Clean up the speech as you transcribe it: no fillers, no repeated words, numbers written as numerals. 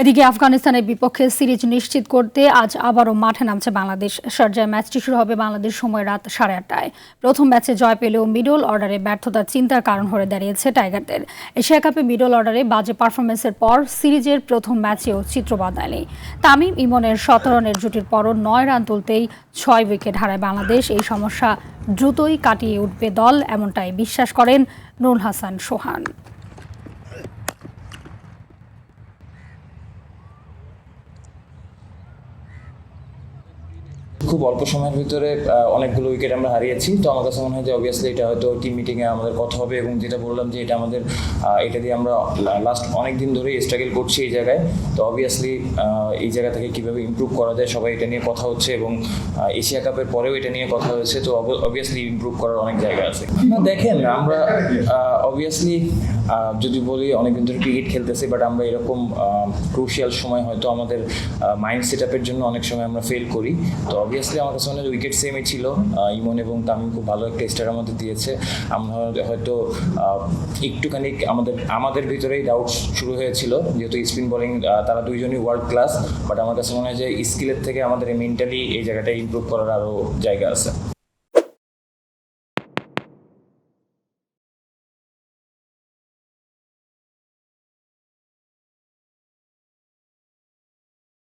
এদিকে আফগানিস্তানের বিপক্ষে সিরিজ নিশ্চিত করতে আজ আবারও মাঠে নামছে বাংলাদেশ। শারজায় ম্যাচটি শুরু হবে বাংলাদেশ সময় রাত 8:30টায়। প্রথম ম্যাচে জয় পেলেও মিডল অর্ডারে ব্যর্থতা চিন্তার কারণ হয়ে দাঁড়িয়েছে টাইগারদের। এশিয়া কাপে মিডল অর্ডারে বাজে পারফরমেন্সের পর সিরিজের প্রথম ম্যাচেও চিত্র বদলায়নি। তামিম ইমনের 17 রানের জুটির পরও 9 রান তুলতেই 6 উইকেট হারায় বাংলাদেশ। এই সমস্যা দ্রুতই কাটিয়ে উঠবে দল, এমনটাই বিশ্বাস করেন নুরুল হাসান সোহান। খুব অল্প সময়ের ভিতরে অনেকগুলো উইকেট আমরা হারিয়েছি। তো আমার কাছে মনে হয় যে অবভিয়াসলি এটা হয়তো টিম মিটিংয়ে আমাদের কথা হবে, এবং যেটা বললাম যে এটা আমাদের এটা দিয়ে আমরা লাস্ট অনেক দিন ধরেই স্ট্রাগল করছি এই জায়গায়। তো অবভিয়াসলি এই জায়গা থেকে কীভাবে ইমপ্রুভ করা যায় সবাই এটা নিয়ে কথা হচ্ছে, এবং এশিয়া কাপের পরেও এটা নিয়ে কথা হয়েছে। তো অবভিয়াসলি ইমপ্রুভ করার অনেক জায়গা আছে। দেখেন, আমরা অবভিয়াসলি যদি বলি অনেকদিন ধরে ক্রিকেট খেলতেছি, বাট আমরা এরকম ক্রুশিয়াল সময় হয়তো আমাদের মাইন্ড সেট আপের জন্য অনেক সময় আমরা ফেল করি। তো অবভিয়াসলি আমার কাছে মনে হয় উইকেট সেমই ছিল। ইমন এবং তামিম খুব ভালো একটা স্টার আমাদের দিয়েছে। আমরা হয়তো একটুখানি আমাদের ভিতরেই ডাউট শুরু হয়েছিল, যেহেতু স্পিন বোলিং তারা দুইজনই ওয়ার্ল্ড ক্লাস। বাট আমার কাছে মনে হয় যে স্কিলের থেকে আমাদের মেন্টালি এই জায়গাটা ইমপ্রুভ করার আরও জায়গা আছে।